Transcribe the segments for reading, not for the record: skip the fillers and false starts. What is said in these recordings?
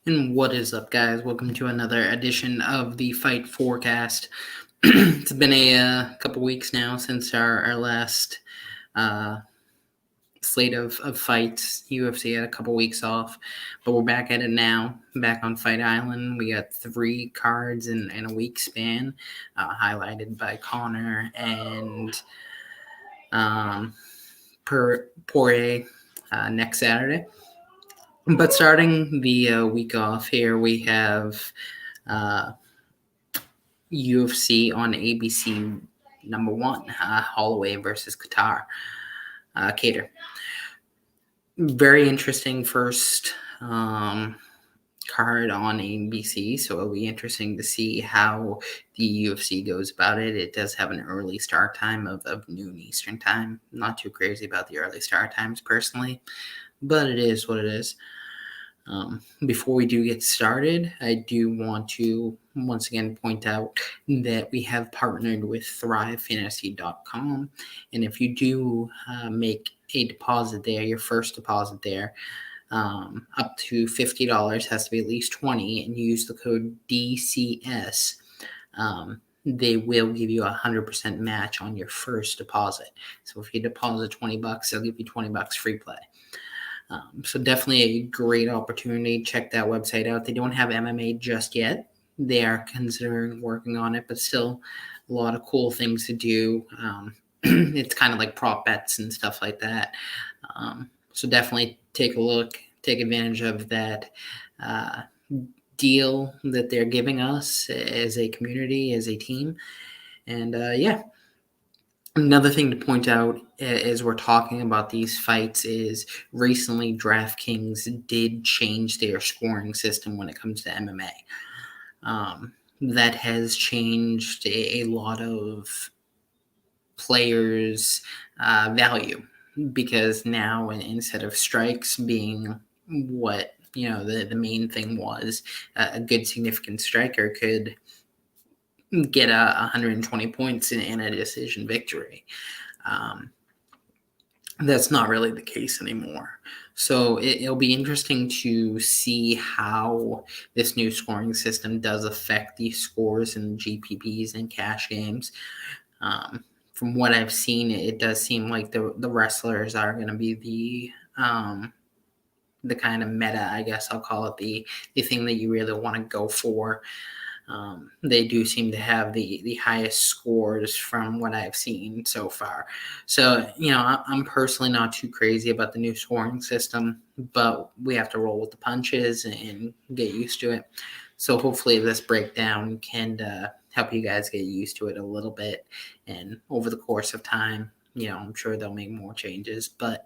And what is up, guys? Welcome to another edition of the Fight Forecast. It's been a couple weeks now since our last slate of fights. UFC had a couple weeks off, but we're back at it now, back on Fight Island. We got 3 cards in a week span, highlighted by Connor and Poirier next Saturday. But starting the week off here, we have UFC on ABC number 1, Holloway versus Kattar. Kattar. Very interesting first card on ABC, so it'll be interesting to see how the UFC goes about it. It does have an early start time of noon Eastern time. Not too crazy about the early start times personally, but it is what it is. Before we do get started, I do want to once again point out that we have partnered with ThriveFantasy.com, and if you do make a deposit there, your first deposit there, up to $50 has to be at least 20, and you use the code DCS. They will give you 100% match on your first deposit. So if you deposit $20, they'll give you $20 free play. So definitely a great opportunity. Check that website out. They don't have MMA just yet. They are considering working on it, but still a lot of cool things to do. It's kind of like prop bets and stuff like that. So definitely take a look, take advantage of that deal that they're giving us as a community, as a team. And yeah. Another thing to point out as we're talking about these fights is recently Draftkings did change their scoring system when it comes to MMA. That has changed a lot of players' value because now instead of strikes being what the main thing was, a good significant striker could get 120 points in a decision victory. That's not really the case anymore. So it'll be interesting to see how this new scoring system does affect the scores in GPPs and cash games. From what I've seen, it does seem like the wrestlers are going to be the kind of meta, I guess I'll call it, the thing that you really want to go for. They do seem to have the highest scores from what I've seen so far. So, I'm personally not too crazy about the new scoring system, but we have to roll with the punches and get used to it. So hopefully this breakdown can help you guys get used to it a little bit. And over the course of time, I'm sure they'll make more changes, but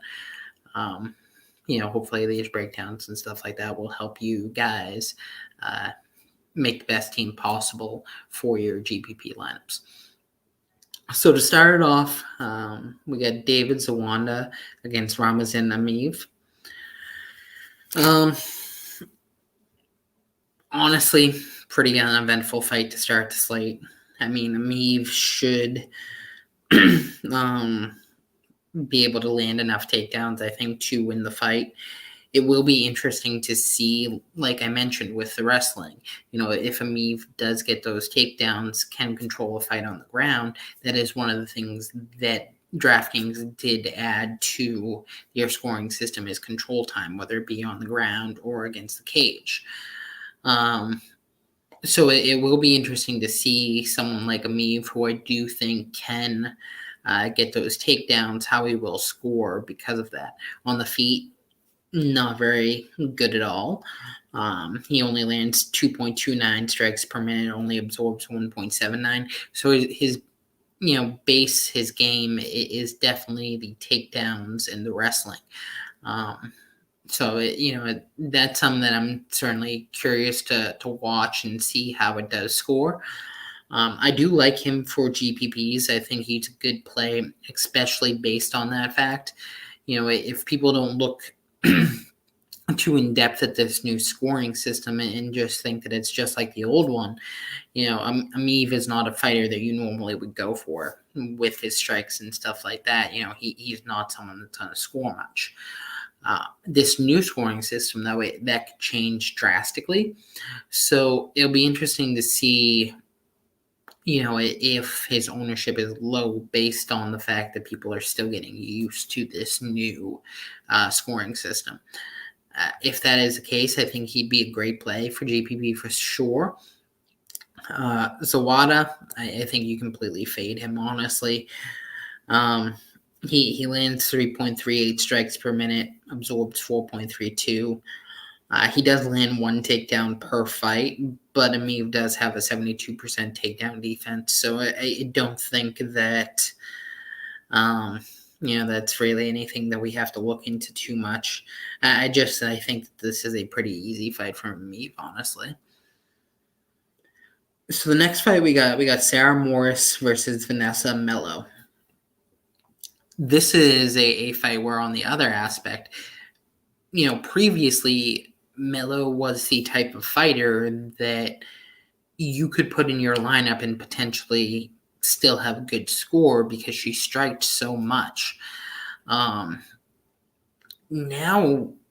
hopefully these breakdowns and stuff like that will help you guys make the best team possible for your GPP lineups. So to start it off, we got David Zawanda against Ramazan Ameev. Honestly, pretty uneventful fight to start the slate. I mean, Ameev should be able to land enough takedowns, I think, to win the fight. It will be interesting to see, like I mentioned, with the wrestling. If Ameev does get those takedowns, can control a fight on the ground, that is one of the things that Draftkings did add to their scoring system is control time, whether it be on the ground or against the cage. So it will be interesting to see someone like Ameev, who I do think can get those takedowns, how he will score because of that. On the feet, not very good at all. He only lands 2.29 strikes per minute, only absorbs 1.79. So his base, his game is definitely the takedowns and the wrestling. So that's something that I'm certainly curious to watch and see how it does score. I do like him for GPPs. I think he's a good play, especially based on that fact. If people don't look too in depth at this new scoring system and just think that it's just like the old one, Ameev is not a fighter that you normally would go for with his strikes and stuff like that. He's not someone that's going to score much. This new scoring system, though, that could change drastically. So it'll be interesting to see, if his ownership is low based on the fact that people are still getting used to this new scoring system. If that is the case, I think he'd be a great play for GPP for sure. Zawada, I think you completely fade him, honestly. He lands 3.38 strikes per minute, absorbs 4.32. He does land one takedown per fight, but Ameev does have a 72% takedown defense, so I don't think that that's really anything that we have to look into too much. I think that this is a pretty easy fight for Ameev, honestly. So the next fight we got Sarah Morris versus Vanessa Melo. This is a fight where, on the other aspect, previously Melo was the type of fighter that you could put in your lineup and potentially still have a good score because she striked so much. Now,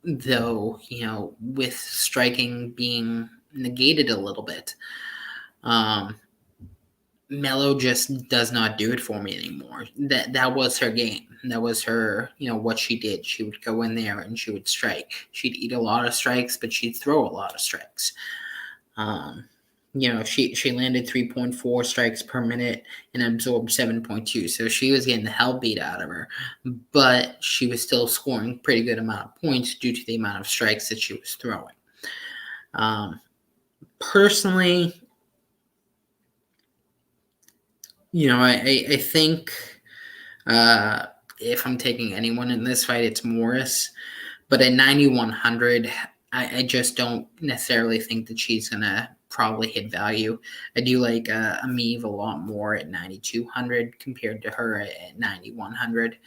though, with striking being negated a little bit, Melo just does not do it for me anymore. That was her game. That was her, what she did. She would go in there and she would strike. She'd eat a lot of strikes, but she'd throw a lot of strikes. She landed 3.4 strikes per minute and absorbed 7.2. So she was getting the hell beat out of her, but she was still scoring pretty good amount of points due to the amount of strikes that she was throwing. Personally, I think if I'm taking anyone in this fight, it's Morris. But at 9,100, I just don't necessarily think that she's going to probably hit value. I do like Ameev a lot more at 9,200 compared to her at 9,100.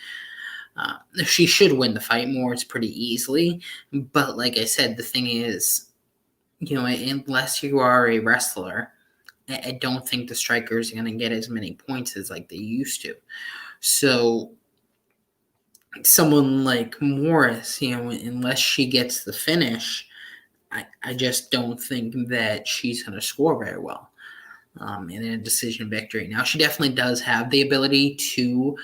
She should win the fight Morris pretty easily. But like I said, the thing is, unless you are a wrestler, I don't think the strikers are going to get as many points as like they used to. So someone like Morris, unless she gets the finish, I just don't think that she's going to score very well in a decision victory. Now, she definitely does have the ability to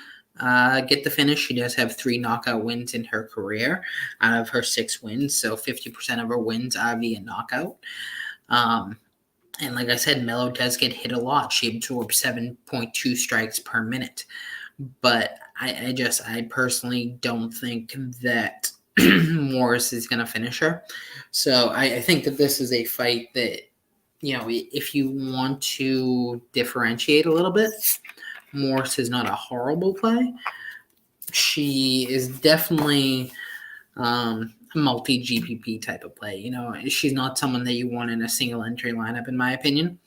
get the finish. She does have 3 knockout wins in her career out of her 6 wins, so 50% of her wins are via knockout. And like I said, Melo does get hit a lot. She absorbs 7.2 strikes per minute. But I personally don't think that Morris is going to finish her. So I think that this is a fight that, if you want to differentiate a little bit, Morris is not a horrible play. She is definitely multi-GPP type of play. She's not someone that you want in a single entry lineup, in my opinion.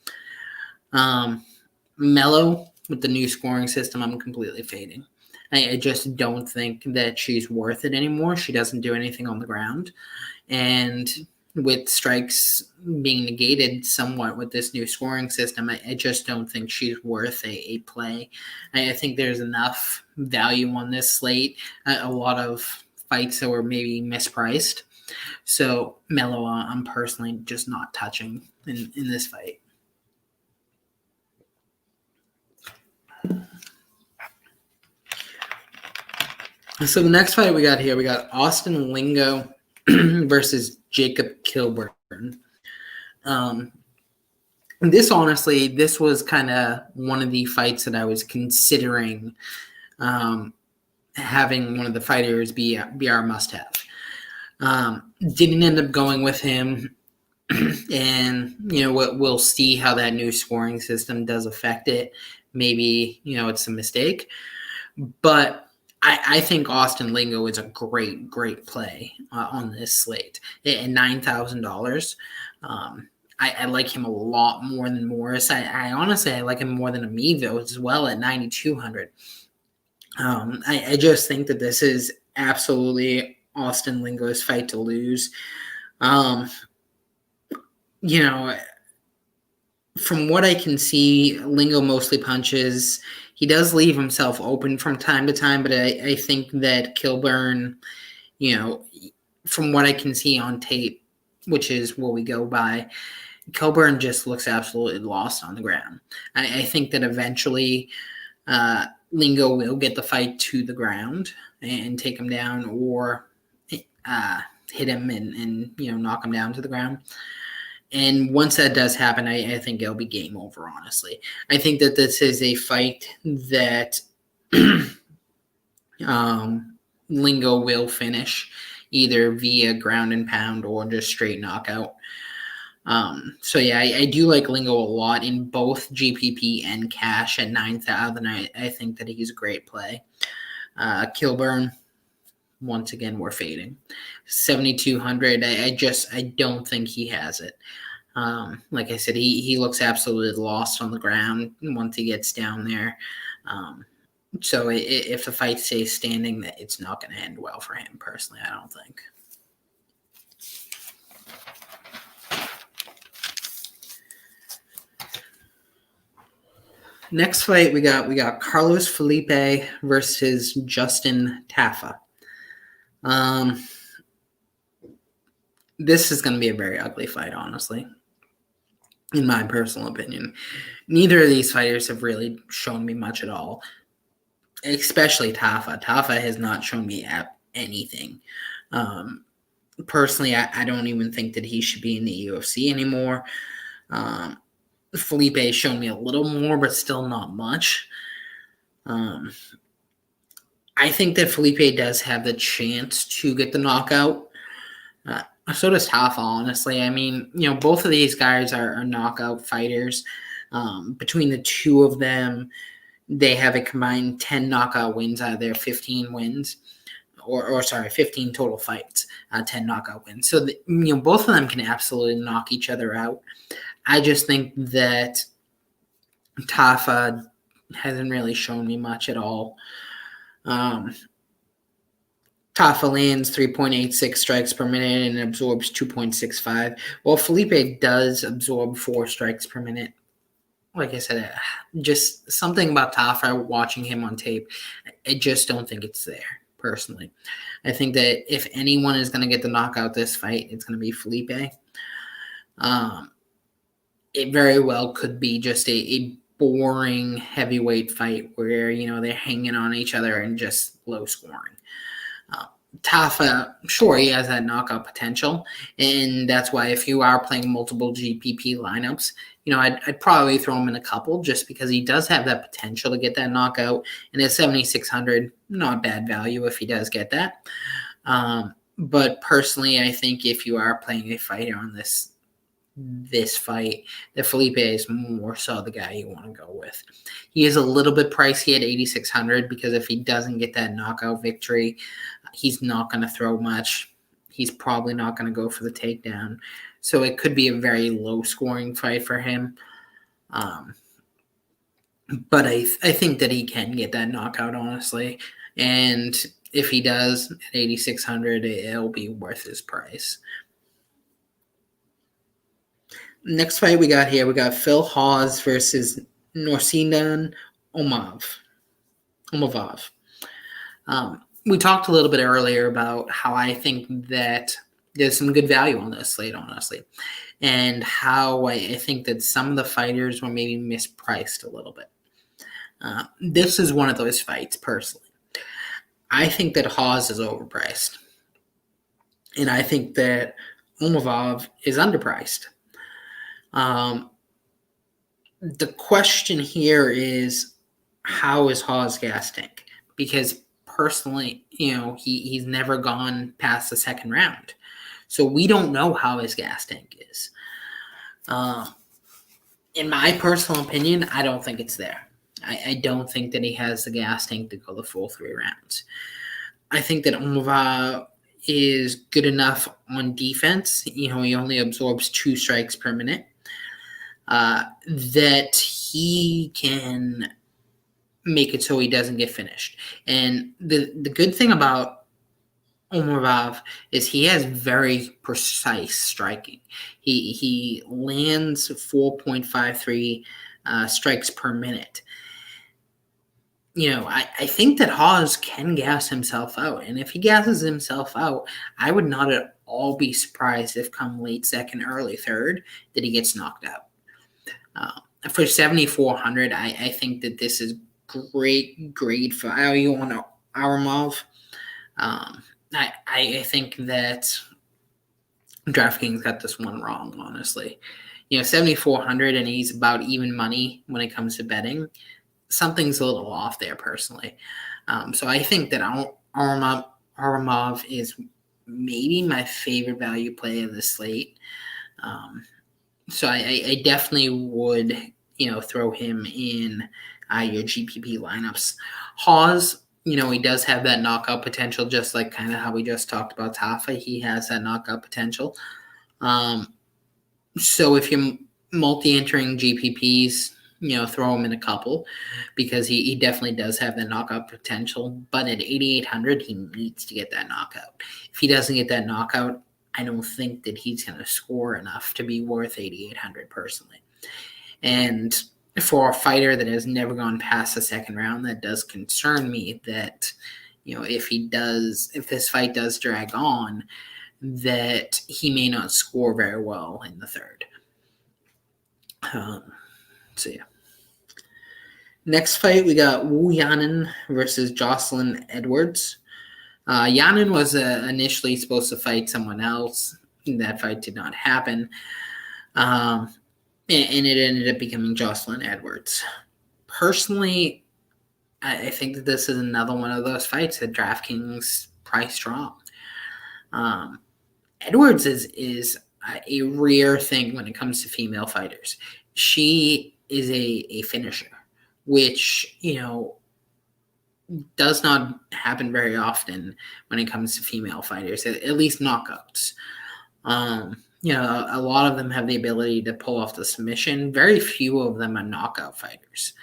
Melo, with the new scoring system, I'm completely fading. I just don't think that she's worth it anymore. She doesn't do anything on the ground. And with strikes being negated somewhat with this new scoring system, I just don't think she's worth a play. I think there's enough value on this slate. A lot of fights that were maybe mispriced. So Melo, I'm personally just not touching in this fight. So the next fight we got Austin Lingo versus Jacob Kilburn. This was kind of one of the fights that I was considering having one of the fighters be our must-have. Didn't end up going with him, and we'll see how that new scoring system does affect it. Maybe it's a mistake, but I think Austin Lingo is a great play on this slate at $9,000. I like him a lot more than Morris. I honestly like him more than Ameev as well at 9,200. I just think that this is absolutely Austin Lingo's fight to lose. From what I can see, Lingo mostly punches. He does leave himself open from time to time, but I think that Kilburn, from what I can see on tape, which is what we go by, Kilburn just looks absolutely lost on the ground. I think that eventually Lingo will get the fight to the ground and take him down, or hit him and knock him down to the ground. And once that does happen, I think it'll be game over, honestly. I think that this is a fight that Lingo will finish either via ground and pound or just straight knockout. So yeah, I do like Lingo a lot in both GPP and cash at 9,000. I think that he's a great play. Kilburn, once again, we're fading. 7,200. I don't think he has it. Like I said, he looks absolutely lost on the ground once he gets down there. So if the fight stays standing, it's not going to end well for him personally, I don't think. Next fight, we got Carlos Felipe versus Justin Tafa. This is going to be a very ugly fight, honestly, in my personal opinion. Neither of these fighters have really shown me much at all, especially Tafa. Tafa has not shown me anything. Personally, I don't even think that he should be in the UFC anymore. Felipe has shown me a little more, but still not much. I think that Felipe does have the chance to get the knockout. So does Tafa, honestly. I mean, both of these guys are knockout fighters. Between the two of them, they have a combined 10 knockout wins out of their 15 wins. Or 15 total fights, 10 knockout wins. So, both of them can absolutely knock each other out. I just think that Tafa hasn't really shown me much at all. Tafa lands 3.86 strikes per minute and absorbs 2.65. Well, Felipe does absorb 4 strikes per minute. Like I said, just something about Tafa, watching him on tape, I just don't think it's there, personally. I think that if anyone is going to get the knockout this fight, it's going to be Felipe. It very well could be just a boring heavyweight fight where, they're hanging on each other and just low scoring. Tafa, sure, he has that knockout potential, and that's why if you are playing multiple GPP lineups, I'd probably throw him in a couple just because he does have that potential to get that knockout, and at 7,600, not bad value if he does get that. But personally, I think if you are playing a fighter on this fight, that Felipe is more so the guy you want to go with. He is a little bit pricey at 8,600 because if he doesn't get that knockout victory, he's not going to throw much. He's probably not going to go for the takedown. So it could be a very low-scoring fight for him. But I think that he can get that knockout, honestly. And if he does, at 8,600, it'll be worth his price. Next fight we got Phil Hawes versus Nursultan Omavov. We talked a little bit earlier about how I think that there's some good value on this slate, honestly, and how I think that some of the fighters were maybe mispriced a little bit. This is one of those fights, personally. I think that Hawes is overpriced, and I think that Omavov is underpriced. The question here is, how is Hawes' gas tank? Because personally, he's never gone past the second round. So we don't know how his gas tank is. In my personal opinion, I don't think it's there. I don't think that he has the gas tank to go the full 3 rounds. I think that Omavov is good enough on defense. He only absorbs 2 strikes per minute. That he can make it so he doesn't get finished. And the good thing about Omavov is he has very precise striking. He lands 4.53 strikes per minute. I think that Hawes can gas himself out. And if he gasses himself out, I would not at all be surprised if come late second, early third, that he gets knocked out. For 7,400, I think that this is great value on Aramov. I think that Draftkings got this one wrong, honestly. 7,400 and he's about even money when it comes to betting. Something's a little off there, personally. So I think that Aramov is maybe my favorite value play of the slate. So I definitely would, throw him in your GPP lineups. Hawes, he does have that knockout potential, just like kind of how we just talked about Tafa. He has that knockout potential. So if you're multi-entering GPPs, throw him in a couple because he definitely does have that knockout potential. But at 8,800, he needs to get that knockout. If he doesn't get that knockout, I don't think that he's going to score enough to be worth 8,800 personally. And for a fighter that has never gone past the second round, that does concern me that, if this fight does drag on, that he may not score very well in the third. So yeah. Next fight, we got Wu Yanin versus Jocelyn Edwards. Yanin was initially supposed to fight someone else. That fight did not happen. And it ended up becoming Jocelyn Edwards. Personally, I think that this is another one of those fights that DraftKings priced wrong. Edwards is a rare thing when it comes to female fighters. She is a finisher, which, does not happen very often when it comes to female fighters, at least knockouts. A lot of them have the ability to pull off the submission. Very few of them are knockout fighters.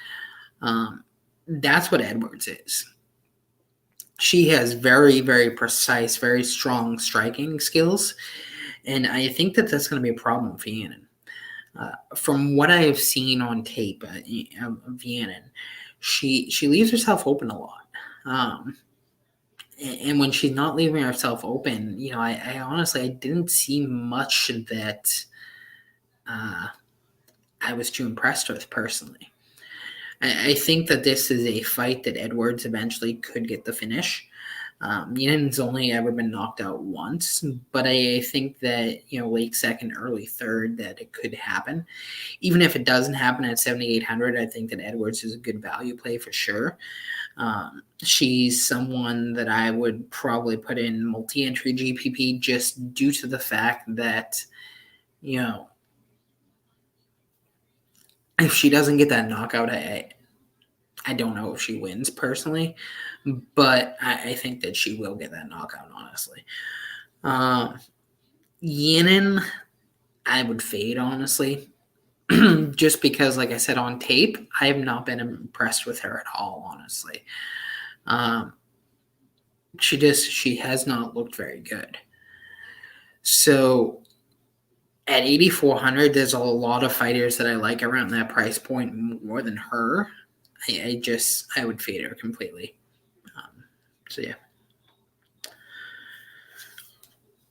That's what Edwards is. She has very, very precise, very strong striking skills, and I think that that's going to be a problem for Yanin. From what I have seen on tape of Yanin, she leaves herself open a lot. And when she's not leaving herself open, I honestly didn't see much that I was too impressed with personally. I think that this is a fight that Edwards eventually could get the finish. Yanin's only ever been knocked out once, but I think that, late second, early third, that it could happen. Even if it doesn't happen at 7,800, I think that Edwards is a good value play for sure. She's someone that I would probably put in multi-entry GPP just due to the fact that, if she doesn't get that knockout, I don't know if she wins personally, but I think that she will get that knockout, honestly. Yanin, I would fade, honestly, just because, like I said, on tape, I have not been impressed with her at all, honestly. She has not looked very good. So at 8,400, there's a lot of fighters that I like around that price point more than her. I would fade her completely. So yeah.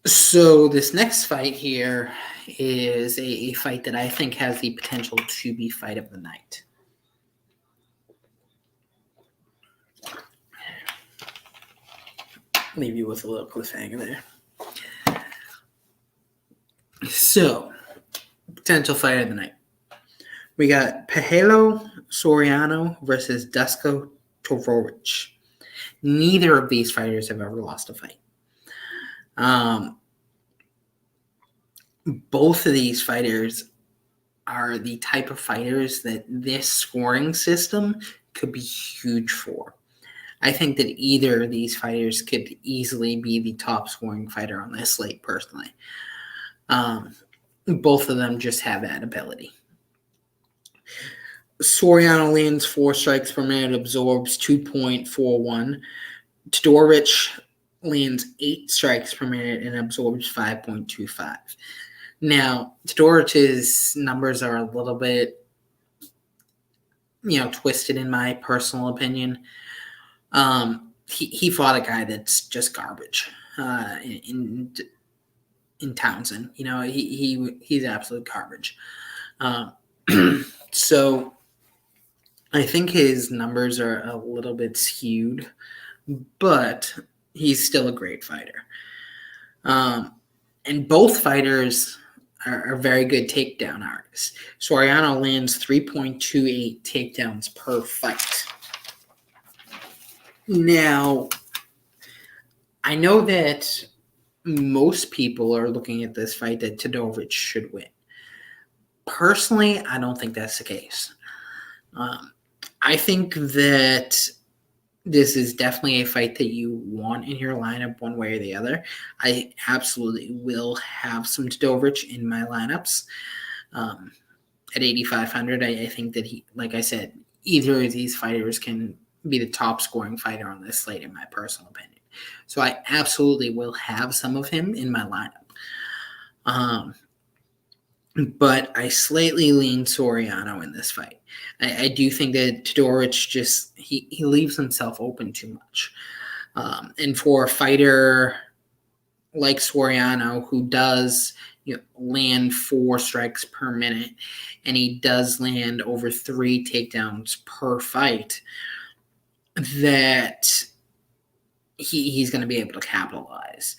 So this next fight here is a fight that I think has the potential to be fight of the night. Leave you with a little cliffhanger there. So, potential fight of the night. We got Pajelo Soriano versus Dusko Todorovic. Neither of these fighters have ever lost a fight. Both of these fighters are the type of fighters that this scoring system could be huge for. I think that either of these fighters could easily be the top scoring fighter on this slate, personally. Both of them just have that ability. Soriano lands 4 strikes per minute, absorbs 2.41. Todorovic lands 8 strikes per minute and absorbs 5.25. Now, Todorovic's numbers are a little bit twisted in my personal opinion. He fought a guy that's just garbage in Townsend. He's absolute garbage. Um, so I think his numbers are a little bit skewed, but he's still a great fighter. And both fighters are very good takedown artists. Soriano lands 3.28 takedowns per fight. Now, I know that most people are looking at this fight that Todorovic should win. Personally, I don't think that's the case. I think that this is definitely a fight that you want in your lineup one way or the other. I absolutely will have some Todorovic in my lineups. At 8,500, I think that he, like I said, either of these fighters can be the top scoring fighter on this slate, in my personal opinion. So I absolutely will have some of him in my lineup. But I slightly lean Soriano in this fight. I do think that Todorovic just he leaves himself open too much. And for a fighter like Soriano, who does land 4 strikes per minute, and he does land over 3 takedowns per fight, that he's going to be able to capitalize.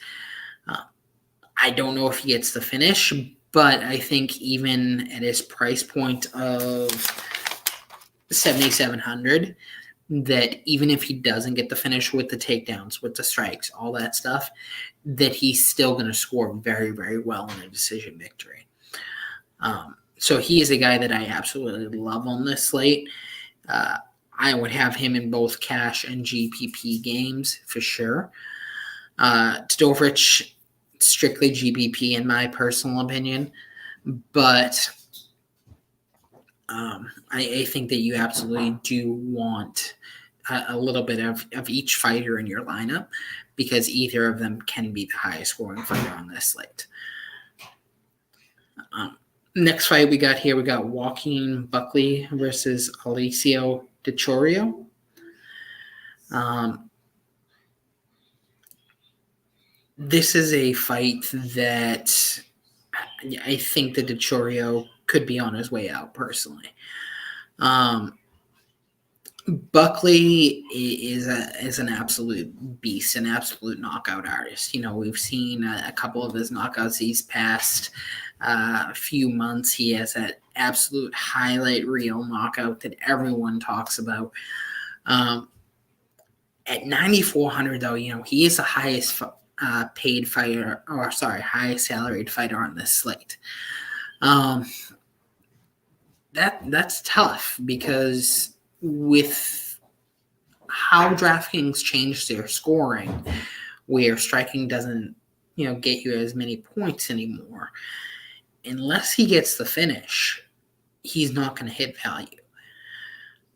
I don't know if he gets the finish, but I think even at his price point of 7,700, that even if he doesn't get the finish with the takedowns, with the strikes, all that stuff, that he's still going to score very, very well in a decision victory. So he is a guy that I absolutely love on this slate. I would have him in both cash and GPP games for sure. Todorovic, strictly GPP in my personal opinion, but I think that you absolutely do want a little bit of each fighter in your lineup, because either of them can be the highest scoring fighter on this slate. Next fight we got Joaquin Buckley versus Alessio Di Chiorio. This is a fight that I think that Di Chiorio could be on his way out, personally. Buckley is an absolute beast, an absolute knockout artist. We've seen a couple of his knockouts these past few months. He has that absolute highlight reel knockout that everyone talks about. At 9,400, though, he is the highest paid fighter, highest salaried fighter on this slate. That's tough, because with how Draftkings changed their scoring, where striking doesn't, get you as many points anymore, unless he gets the finish, he's not going to hit value.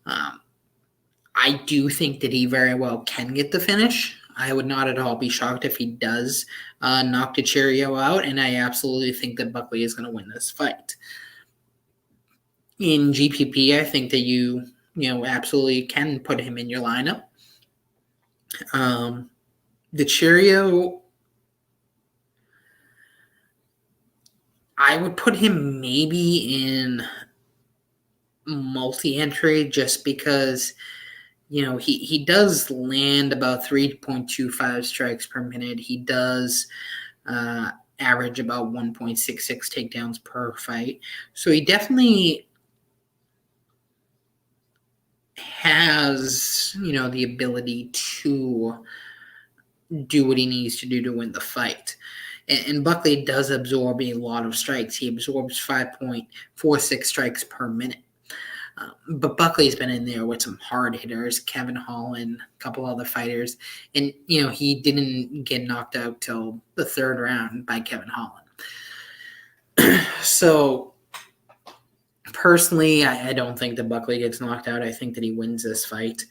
I do think that he very well can get the finish. I would not at all be shocked if he does knock Di Chiorio out, and I absolutely think that Buckley is going to win this fight. In GPP, I think that you absolutely can put him in your lineup. Di Chiorio, I would put him maybe in multi-entry, just because he does land about 3.25 strikes per minute. He does average about 1.66 takedowns per fight. So he definitely has, the ability to do what he needs to do to win the fight. And Buckley does absorb a lot of strikes. He absorbs 5.46 strikes per minute. But Buckley's been in there with some hard hitters, Kevin Holland, a couple other fighters. And, he didn't get knocked out till the 3rd round by Kevin Holland. So, personally, I don't think that Buckley gets knocked out. I think that he wins this fight.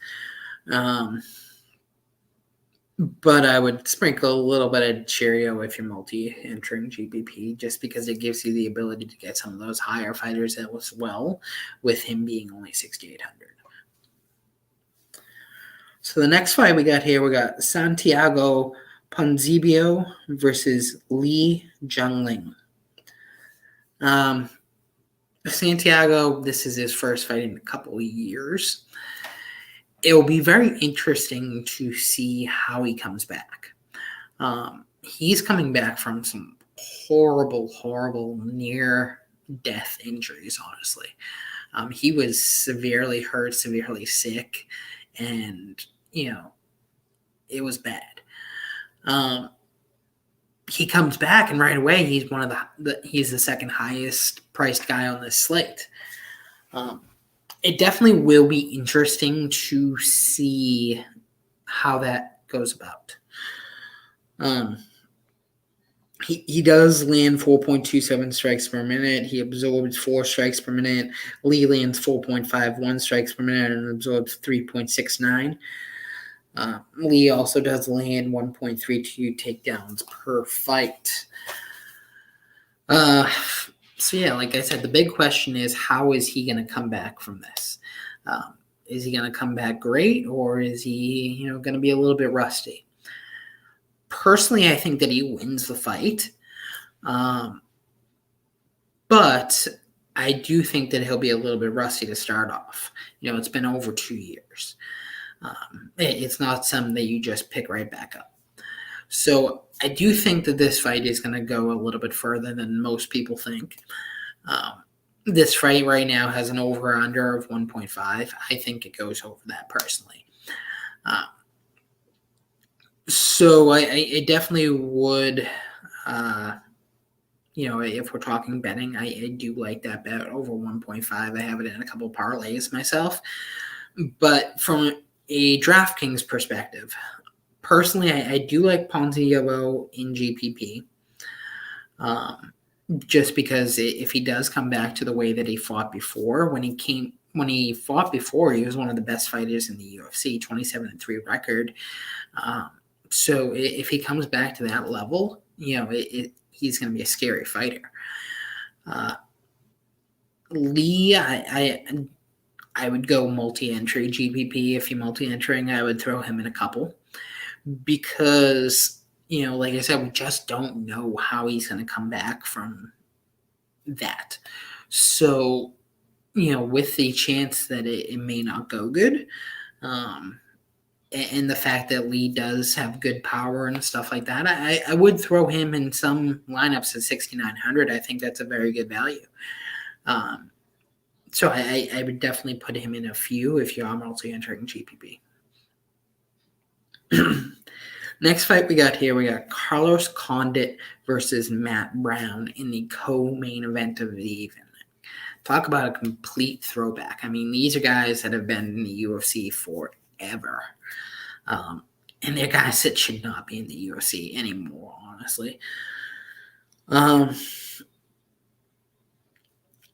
But I would sprinkle a little bit of Cheerio if you're multi-entering GPP, just because it gives you the ability to get some of those higher fighters as well, with him being only 6,800. So the next fight we got here, we got Santiago Ponzibio versus Li Junling. Santiago, this is his first fight in a couple of years. It will be very interesting to see how he comes back. He's coming back from some horrible near-death injuries, honestly. He was severely hurt, severely sick, and, it was bad. He comes back, and right away he's he's the second highest priced guy on this slate. It definitely will be interesting to see how that goes about. He does land 4.27 strikes per minute. He absorbs 4 strikes per minute. Lee lands 4.51 strikes per minute and absorbs 3.69. Lee also does land 1.32 takedowns per fight. So yeah, like I said, the big question is, how is he going to come back from this? Is he going to come back great, or is he, going to be a little bit rusty? Personally, I think that he wins the fight. But I do think that he'll be a little bit rusty to start off. It's been over 2 years. It's not something that you just pick right back up. So I do think that this fight is going to go a little bit further than most people think. This fight right now has an over-under of 1.5. I think it goes over that personally. So I definitely would, if we're talking betting, I do like that bet over 1.5. I have it in a couple parlays myself. But from a DraftKings perspective, personally, I do like Ponzinibbio in GPP. Just because if he does come back to the way that he fought before, when he fought before, he was one of the best fighters in the UFC, 27-3 record. So if he comes back to that level, he's going to be a scary fighter. Lee, I would go multi-entry GPP. If you're multi-entering, I would throw him in a couple because, like I said, we just don't know how he's going to come back from that. So, with the chance that it may not go good, and the fact that Lee does have good power and stuff like that, I would throw him in some lineups at 6,900. I think that's a very good value. So I would definitely put him in a few if you are multi-entering GPP. Next fight we got here, we got Carlos Condit versus Matt Brown in the co-main event of the evening. Talk about a complete throwback. I mean, these are guys that have been in the UFC forever. And they're guys that should not be in the UFC anymore, honestly.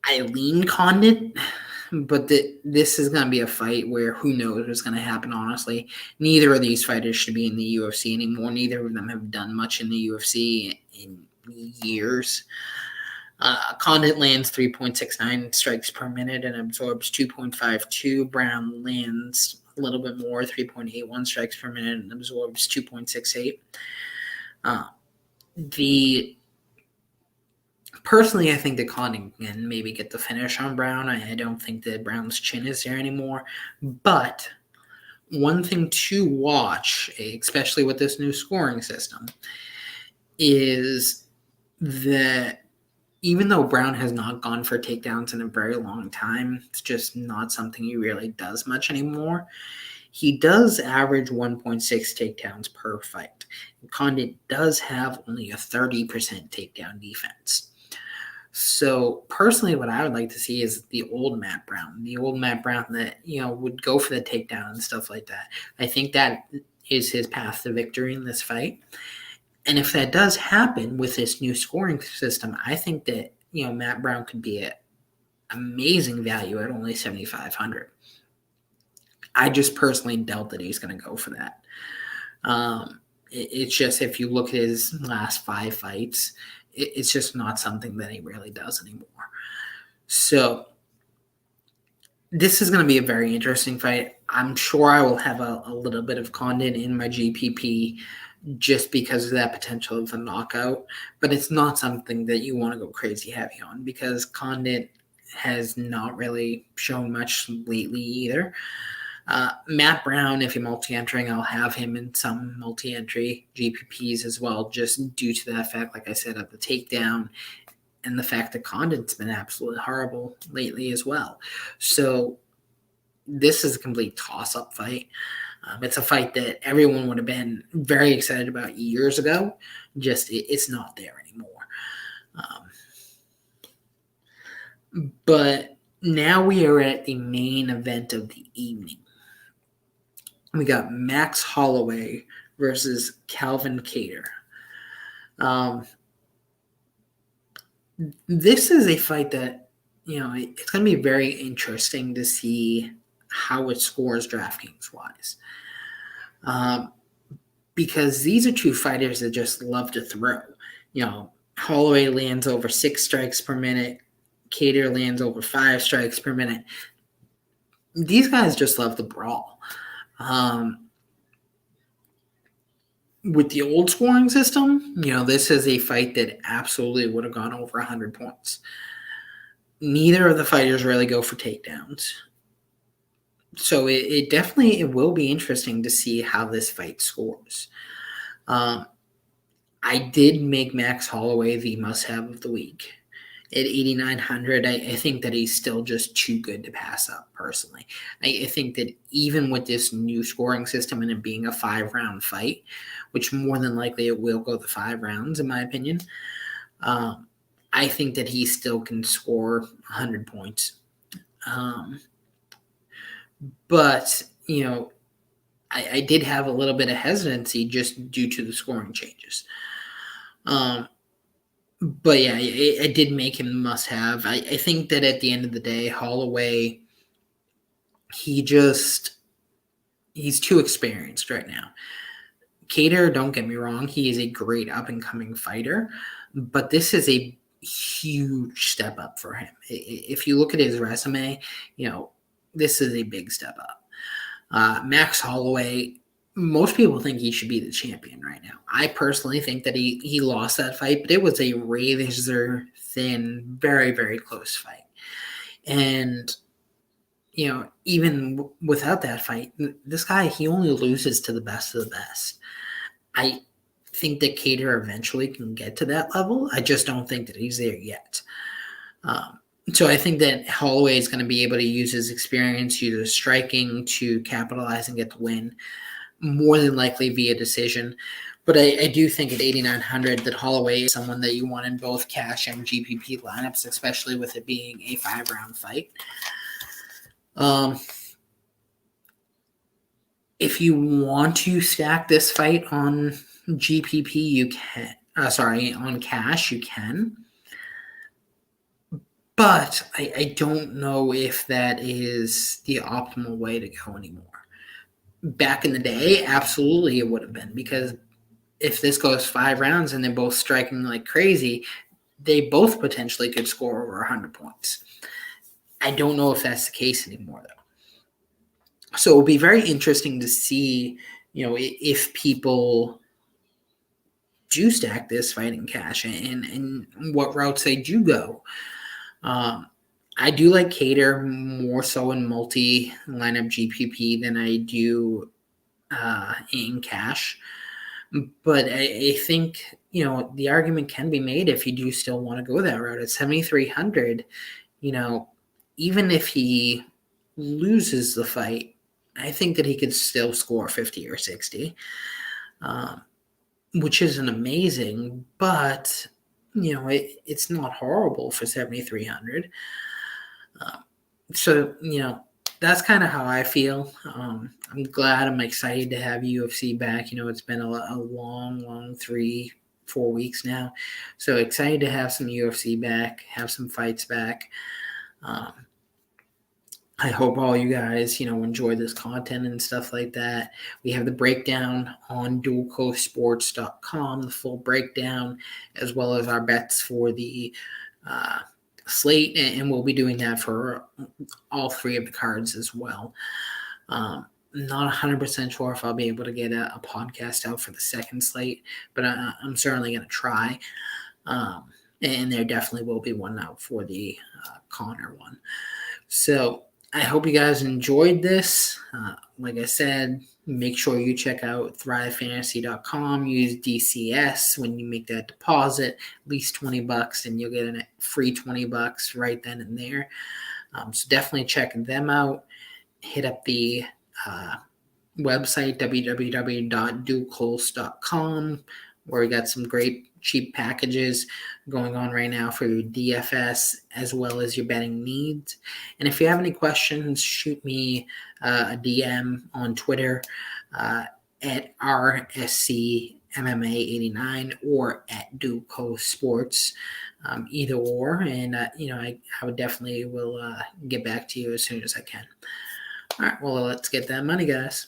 I lean Condit, but this is going to be a fight where who knows what's going to happen, honestly. Neither of these fighters should be in the UFC anymore. Neither of them have done much in the UFC in years. Condit lands 3.69 strikes per minute and absorbs 2.52. Brown lands a little bit more, 3.81 strikes per minute and absorbs 2.68. Personally, I think that Condit can maybe get the finish on Brown. I don't think that Brown's chin is there anymore. But one thing to watch, especially with this new scoring system, is that even though Brown has not gone for takedowns in a very long time, it's just not something he really does much anymore. He does average 1.6 takedowns per fight. Condit does have only a 30% takedown defense. So personally, what I would like to see is the old Matt Brown that, would go for the takedown and stuff like that. I think that is his path to victory in this fight. And if that does happen with this new scoring system, I think that, Matt Brown could be an amazing value at only 7,500. I just personally doubt that he's going to go for that. It's just if you look at his last 5 fights, it's just not something that he really does anymore. So this is going to be a very interesting fight. I'm sure I will have a little bit of Condon in my GPP just because of that potential of a knockout, but it's not something that you want to go crazy heavy on because Condon has not really shown much lately either. Matt Brown, if you're multi-entering, I'll have him in some multi-entry GPPs as well, just due to that fact, like I said, of the takedown and the fact that Condon's been absolutely horrible lately as well. So this is a complete toss-up fight. It's a fight that everyone would have been very excited about years ago. Just it's not there anymore. But now we are at the main event of the evening. We got Max Holloway versus Calvin Kattar. This is a fight that, it's going to be very interesting to see how it scores DraftKings wise. Because these are two fighters that just love to throw. Holloway lands over 6 strikes per minute. Kattar lands over 5 strikes per minute. These guys just love to brawl. With the old scoring system, this is a fight that absolutely would have gone over 100 points. Neither of the fighters really go for takedowns. So it definitely will be interesting to see how this fight scores. I did make Max Holloway the must-have of the week. At 8,900, I think that he's still just too good to pass up, personally. I think that even with this new scoring system and it being a 5-round fight, which more than likely it will go the 5 rounds, in my opinion, I think that he still can score 100 points. But, I did have a little bit of hesitancy just due to the scoring changes. But yeah, I did make him must have. I think that at the end of the day, Holloway, he's too experienced right now. Kattar, don't get me wrong, he is a great up-and-coming fighter, but this is a huge step up for him. If you look at his resume, this is a big step up. Max Holloway, most people think he should be the champion right now. I personally think that he lost that fight, but it was a razor thin, very, very close fight. And, even without that fight, this guy, he only loses to the best of the best. I think that Kattar eventually can get to that level. I just don't think that he's there yet. So I think that Holloway is going to be able to use his experience, use his striking to capitalize and get the win, more than likely via decision. But I do think at 8,900 that Holloway is someone that you want in both cash and GPP lineups, especially with it being a 5-round fight. If you want to stack this fight on GPP, you can. On cash, you can. But I don't know if that is the optimal way to go anymore. Back in the day, absolutely it would have been, because if this goes 5 rounds and they're both striking like crazy, they both potentially could score over 100 points. I don't know if that's the case anymore, though. So it'll be very interesting to see, if people do stack this fight in cash and what routes they do go. I do like Kattar more so in multi-lineup GPP than I do in cash. But I think, the argument can be made if you do still want to go that route. At 7,300, even if he loses the fight, I think that he could still score 50 or 60, which isn't amazing, but, it's not horrible for 7,300. So, that's kind of how I feel. I'm glad. I'm excited to have UFC back. It's been a long 3-4 weeks now. So excited to have some UFC back, have some fights back. I hope all you guys, enjoy this content and stuff like that. We have the breakdown on dualcoastsports.com, the full breakdown, as well as our bets for the uh, slate, and we'll be doing that for all three of the cards as well. Not 100% sure if I'll be able to get a podcast out for the second slate, but I'm certainly going to try. And there definitely will be one out for the Connor one. So I hope you guys enjoyed this. Like I said, make sure you check out thrivefantasy.com. Use DCS when you make that deposit, at least $20, and you'll get a free $20 right then and there. So definitely check them out. Hit up the website, www.dualcoast.com, where we got some great cheap packages going on right now for your DFS as well as your betting needs. And if you have any questions, shoot me a DM on Twitter at RSCMMA89 or at Duco Sports, either or. And, I would definitely will get back to you as soon as I can. All right, well, let's get that money, guys.